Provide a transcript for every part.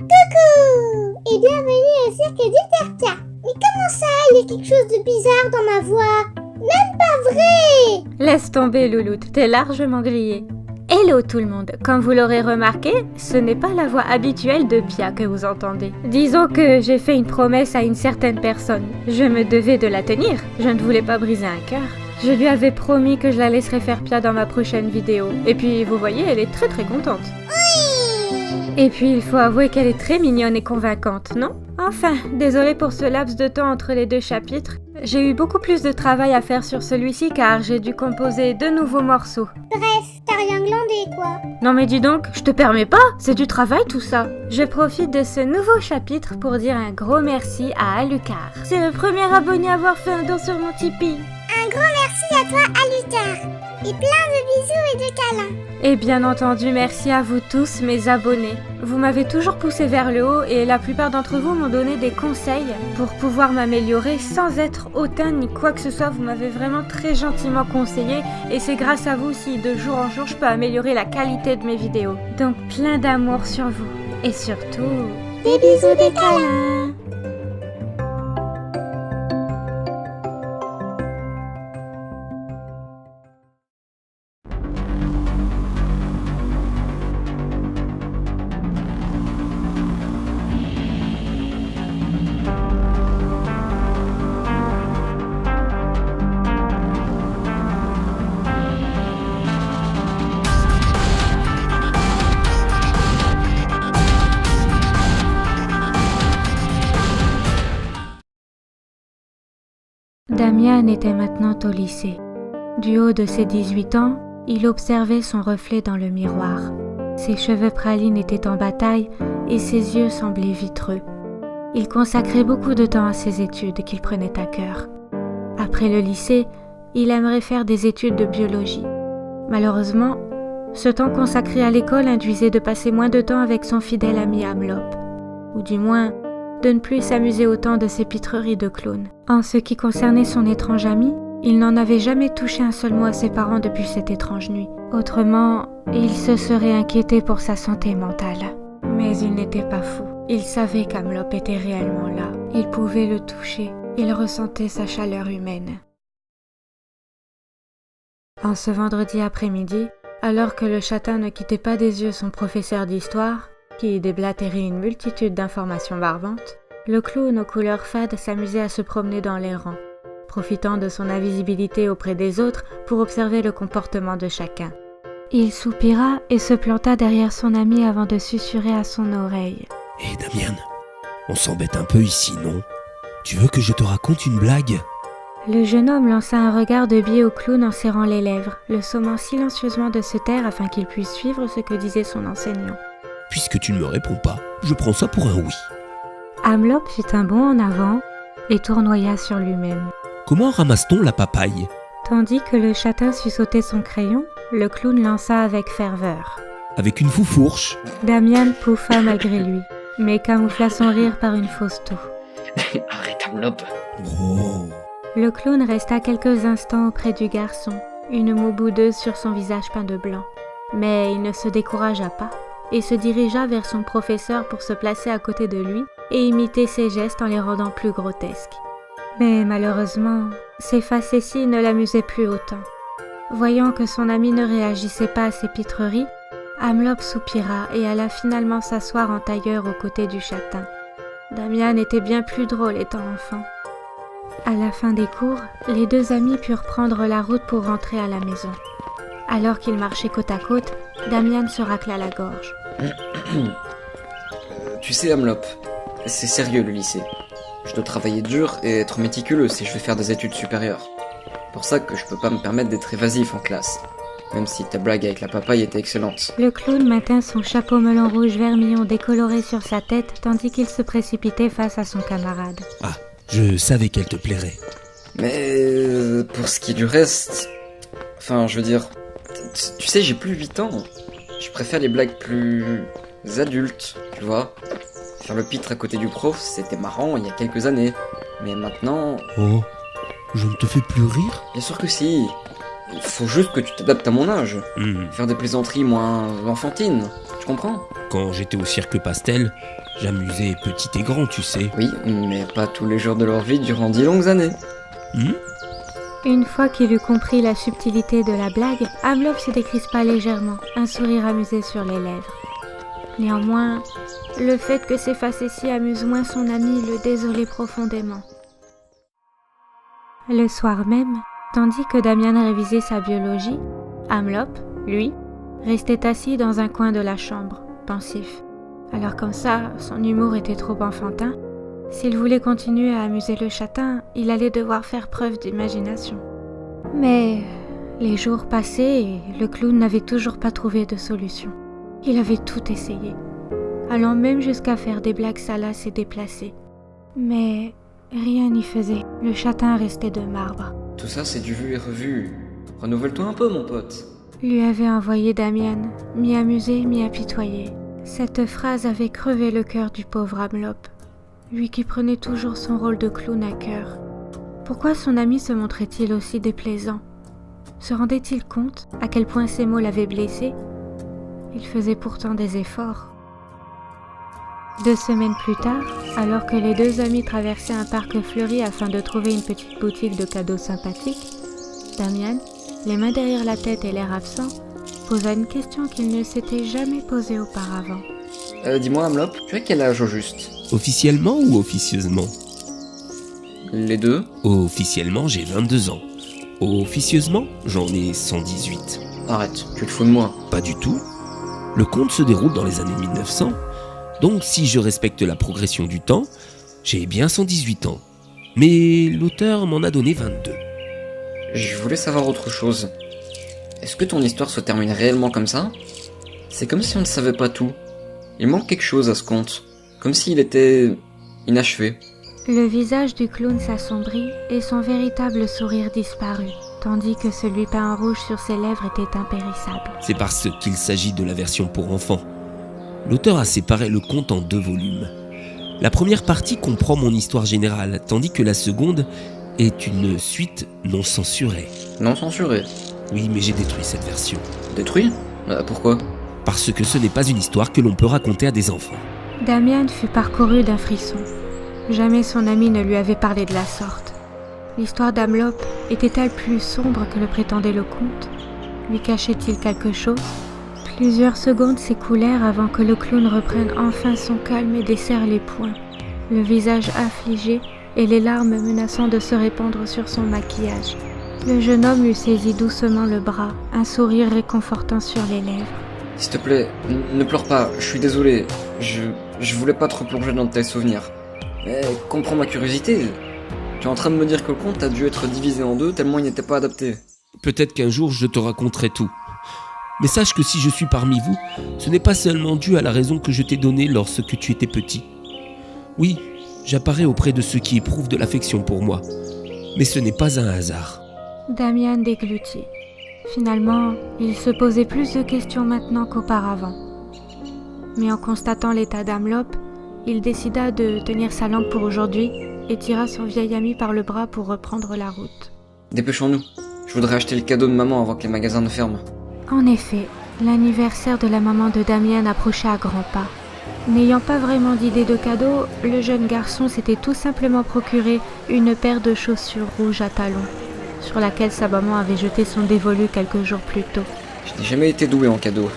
Coucou et bienvenue au cirque du Tertia. Mais comment ça, il y a quelque chose de bizarre dans ma voix? Même pas vrai! Laisse tomber, Louloute, t'es largement grillée. Hello tout le monde, comme vous l'aurez remarqué, ce n'est pas la voix habituelle de Pia que vous entendez. Disons que j'ai fait une promesse à une certaine personne. Je me devais de la tenir, je ne voulais pas briser un cœur. Je lui avais promis que je la laisserais faire Pia dans ma prochaine vidéo. Et puis, vous voyez, elle est très contente. Oui! Et puis, il faut avouer qu'elle est très mignonne et convaincante, non? Enfin, désolée pour ce laps de temps entre les deux chapitres. J'ai eu beaucoup plus de travail à faire sur celui-ci car j'ai dû composer 2 nouveaux morceaux. Bref, t'as rien glandé quoi. Non mais dis donc, je te permets pas, c'est du travail tout ça. Je profite de ce nouveau chapitre pour dire un gros merci à Alucard. C'est le premier abonné à avoir fait un don sur mon Tipeee. Un gros merci à toi, Alucard. Et plein de bisous et de câlins. Et bien entendu, merci à vous tous, mes abonnés. Vous m'avez toujours poussé vers le haut et la plupart d'entre vous m'ont donné des conseils pour pouvoir m'améliorer sans être hautain ni quoi que ce soit. Vous m'avez vraiment très gentiment conseillé et c'est grâce à vous si de jour en jour je peux améliorer la qualité de mes vidéos. Donc plein d'amour sur vous et surtout Des bisous, des câlins. Damian était maintenant au lycée. Du haut de ses 18 ans, il observait son reflet dans le miroir. Ses cheveux pralines étaient en bataille et ses yeux semblaient vitreux. Il consacrait beaucoup de temps à ses études qu'il prenait à cœur. Après le lycée, il aimerait faire des études de biologie. Malheureusement, ce temps consacré à l'école induisait de passer moins de temps avec son fidèle ami Amlop, ou du moins de ne plus s'amuser autant de ses pitreries de clown. En ce qui concernait son étrange ami, il n'en avait jamais touché un seul mot à ses parents depuis cette étrange nuit. Autrement, il se serait inquiété pour sa santé mentale. Mais il n'était pas fou. Il savait qu'Amlop était réellement là. Il pouvait le toucher. Il ressentait sa chaleur humaine. En ce vendredi après-midi, alors que le châtain ne quittait pas des yeux son professeur d'histoire, qui déblatérait une multitude d'informations barbantes, le clown aux couleurs fades s'amusait à se promener dans les rangs, profitant de son invisibilité auprès des autres pour observer le comportement de chacun. Il soupira et se planta derrière son ami avant de susurrer à son oreille. « Hé Damian, on s'embête un peu ici, non? Tu veux que je te raconte une blague ?» Le jeune homme lança un regard de biais au clown en serrant les lèvres, le sommant silencieusement de se taire afin qu'il puisse suivre ce que disait son enseignant. « Puisque tu ne me réponds pas, je prends ça pour un oui. » Amlop fit un bond en avant et tournoya sur lui-même. « Comment ramasse-t-on la papaye ?» Tandis que le châtain suçotait son crayon, le clown lança avec ferveur. « Avec une foufourche. » Damian pouffa malgré lui, mais camoufla son rire par une fausse toux. Arrête, Amlop. Oh. Le clown resta quelques instants auprès du garçon, une moue boudeuse sur son visage peint de blanc. Mais il ne se découragea pas et se dirigea vers son professeur pour se placer à côté de lui et imiter ses gestes en les rendant plus grotesques. Mais malheureusement, ses facéties ne l'amusaient plus autant. Voyant que son ami ne réagissait pas à ses pitreries, Amlop soupira et alla finalement s'asseoir en tailleur aux côtés du châtain. Damian était bien plus drôle étant enfant. À la fin des cours, les deux amis purent prendre la route pour rentrer à la maison. Alors qu'ils marchaient côte à côte, Damian se racla la gorge. Tu sais, Amlop, c'est sérieux le lycée. Je dois travailler dur et être méticuleux si je veux faire des études supérieures. C'est pour ça que je peux pas me permettre d'être évasif en classe. Même si ta blague avec la papaye était excellente. Le clown maintint son chapeau melon rouge vermillon décoloré sur sa tête tandis qu'il se précipitait face à son camarade. Ah, je savais qu'elle te plairait. Mais pour ce qui est du reste... Enfin, je veux dire... Tu sais, j'ai plus 8 ans. Je préfère les blagues plus adultes, tu vois. Faire le pitre à côté du prof, c'était marrant il y a quelques années. Mais maintenant... Oh, je ne te fais plus rire? Bien sûr que si. Il faut juste que tu t'adaptes à mon âge. Faire des plaisanteries moins enfantines. Tu comprends. Quand j'étais au cirque Pastel, j'amusais petit et grand, tu sais. Oui, mais pas tous les jours de leur vie durant 10 longues années. Une fois qu'il eut compris la subtilité de la blague, Amelop se décrispa légèrement, un sourire amusé sur les lèvres. Néanmoins, le fait que ces facéties amusent moins son ami le désolait profondément. Le soir même, tandis que Damian révisait sa biologie, Amelop, lui, restait assis dans un coin de la chambre, pensif. Alors comme ça, son humour était trop enfantin. S'il voulait continuer à amuser le châtain, il allait devoir faire preuve d'imagination. Mais les jours passaient et le clown n'avait toujours pas trouvé de solution. Il avait tout essayé, allant même jusqu'à faire des blagues salaces et déplacées. Mais rien n'y faisait, le châtain restait de marbre. Tout ça, c'est du vu et revu. Renouvelle-toi un peu, mon pote. Lui avait envoyé Damian, mi-amusé, mi-apitoyé. Cette phrase avait crevé le cœur du pauvre Amelop, lui qui prenait toujours son rôle de clown à cœur. Pourquoi son ami se montrait-il aussi déplaisant? Se rendait-il compte à quel point ces mots l'avaient blessé? Il faisait pourtant des efforts. 2 semaines plus tard, alors que les deux amis traversaient un parc fleuri afin de trouver une petite boutique de cadeaux sympathiques, Damian, les mains derrière la tête et l'air absent, posa une question qu'il ne s'était jamais posée auparavant. Dis-moi, Amelop, tu as quel âge au juste? Officiellement ou officieusement? Les deux? Officiellement, j'ai 22 ans. Officieusement, j'en ai 118. Arrête, tu te fous de moi. Pas du tout. Le conte se déroule dans les années 1900. Donc si je respecte la progression du temps, j'ai bien 118 ans. Mais l'auteur m'en a donné 22. Je voulais savoir autre chose. Est-ce que ton histoire se termine réellement comme ça? C'est comme si on ne savait pas tout. Il manque quelque chose à ce conte. Comme s'il était inachevé. Le visage du clown s'assombrit et son véritable sourire disparut, tandis que celui peint en rouge sur ses lèvres était impérissable. C'est parce qu'il s'agit de la version pour enfants. L'auteur a séparé le conte en 2 volumes. La première partie comprend mon histoire générale, tandis que la seconde est une suite non censurée. Non censuré. Oui, mais j'ai détruit cette version. Détruit? Pourquoi? Parce que ce n'est pas une histoire que l'on peut raconter à des enfants. Damian fut parcouru d'un frisson. Jamais son ami ne lui avait parlé de la sorte. L'histoire d'Amelop était-elle plus sombre que le prétendait le conte? Lui cachait-il quelque chose? Plusieurs secondes s'écoulèrent avant que le clown reprenne enfin son calme et desserre les poings, le visage affligé et les larmes menaçant de se répandre sur son maquillage. Le jeune homme lui saisit doucement le bras, un sourire réconfortant sur les lèvres. S'il te plaît, ne pleure pas, je suis désolé. Je voulais pas trop plonger dans tes souvenirs. Mais comprends ma curiosité. Tu es en train de me dire que le conte a dû être divisé en 2 tellement il n'était pas adapté. Peut-être qu'un jour je te raconterai tout. Mais sache que si je suis parmi vous, ce n'est pas seulement dû à la raison que je t'ai donnée lorsque tu étais petit. Oui, j'apparais auprès de ceux qui éprouvent de l'affection pour moi. Mais ce n'est pas un hasard. Damian déglutit. Finalement, il se posait plus de questions maintenant qu'auparavant. Mais en constatant l'état d'Amelop, il décida de tenir sa langue pour aujourd'hui et tira son vieil ami par le bras pour reprendre la route. Dépêchons-nous. Je voudrais acheter le cadeau de maman avant que les magasins ne ferment. En effet, l'anniversaire de la maman de Damian approchait à grands pas. N'ayant pas vraiment d'idée de cadeau, le jeune garçon s'était tout simplement procuré une paire de chaussures rouges à talons, sur laquelle sa maman avait jeté son dévolu quelques jours plus tôt. Je n'ai jamais été doué en cadeau.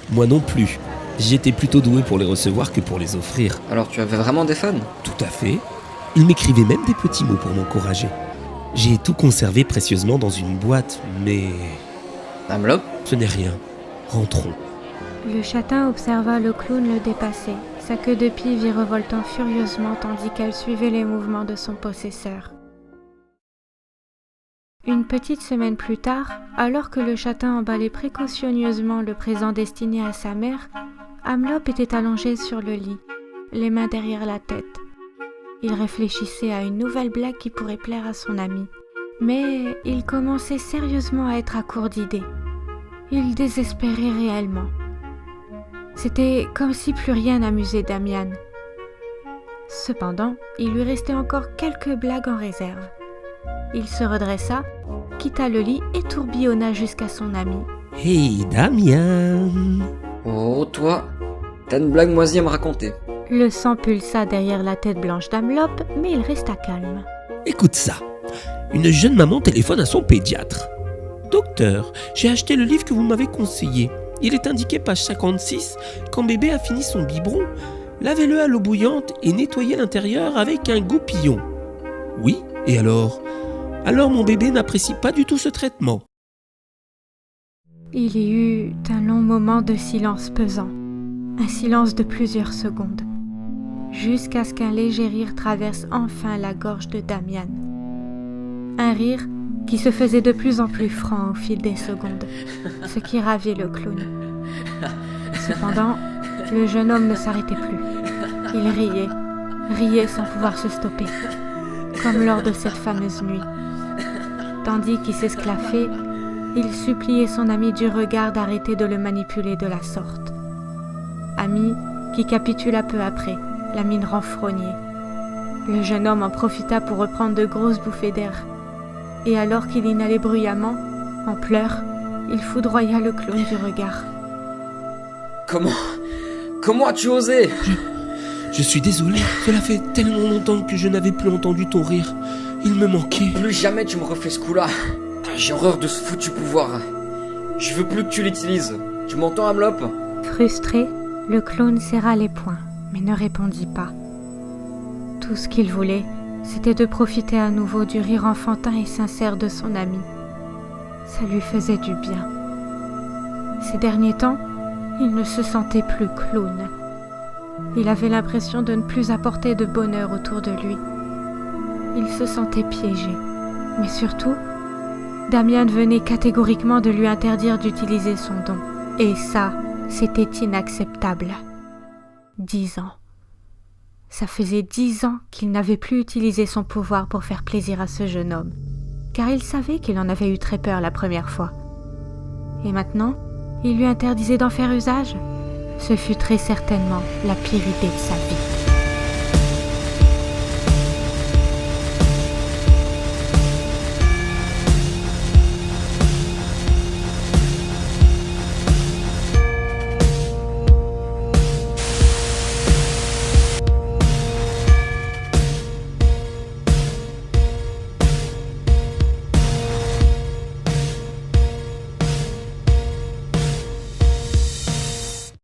Moi non plus. J'étais plutôt doué pour les recevoir que pour les offrir. Alors tu avais vraiment des fans? Tout à fait. Il m'écrivait même des petits mots pour m'encourager. J'ai tout conservé précieusement dans une boîte, mais... Amelop? Ce n'est rien. Rentrons. Le châtain observa le clown le dépasser, sa queue de pie virevoltant furieusement tandis qu'elle suivait les mouvements de son possesseur. Une petite semaine plus tard, alors que le châtain emballait précautionneusement le présent destiné à sa mère, Amelop était allongé sur le lit, les mains derrière la tête. Il réfléchissait à une nouvelle blague qui pourrait plaire à son ami. Mais il commençait sérieusement à être à court d'idées. Il désespérait réellement. C'était comme si plus rien n'amusait Damian. Cependant, il lui restait encore quelques blagues en réserve. Il se redressa, quitta le lit et tourbillonna jusqu'à son ami. Hey Damian! Oh, toi, t'as une blague moisie à me raconter. Le sang pulsa derrière la tête blanche d'Amelope, mais il resta calme. Écoute ça. Une jeune maman téléphone à son pédiatre. Docteur, j'ai acheté le livre que vous m'avez conseillé. Il est indiqué page 56. Quand bébé a fini son biberon, lavez-le à l'eau bouillante et nettoyez l'intérieur avec un goupillon. Oui, et alors ? Alors mon bébé n'apprécie pas du tout ce traitement. Il y eut un long moment de silence pesant, un silence de plusieurs secondes, jusqu'à ce qu'un léger rire traverse enfin la gorge de Damian. Un rire qui se faisait de plus en plus franc au fil des secondes, ce qui ravit le clown. Cependant, le jeune homme ne s'arrêtait plus. Il riait sans pouvoir se stopper, comme lors de cette fameuse nuit. Tandis qu'il s'esclaffait, il suppliait son ami du regard d'arrêter de le manipuler de la sorte. Ami qui capitula peu après, la mine renfrognée. Le jeune homme en profita pour reprendre de grosses bouffées d'air. Et alors qu'il inhalait bruyamment, en pleurs, il foudroya le clown du regard. Comment as-tu osé ? Je suis désolé, cela fait tellement longtemps que je n'avais plus entendu ton rire. Il me manquait. Plus jamais tu me refais ce coup-là. J'ai horreur de ce foutu pouvoir. Je veux plus que tu l'utilises. Tu m'entends, Amelope ? Frustré, le clown serra les poings, mais ne répondit pas. Tout ce qu'il voulait, c'était de profiter à nouveau du rire enfantin et sincère de son ami. Ça lui faisait du bien. Ces derniers temps, il ne se sentait plus clown. Il avait l'impression de ne plus apporter de bonheur autour de lui. Il se sentait piégé, mais surtout, Damian venait catégoriquement de lui interdire d'utiliser son don. Et ça, c'était inacceptable. 10 ans. Ça faisait 10 ans qu'il n'avait plus utilisé son pouvoir pour faire plaisir à ce jeune homme, car il savait qu'il en avait eu très peur la première fois. Et maintenant, il lui interdisait d'en faire usage. Ce fut très certainement la pire idée de sa vie.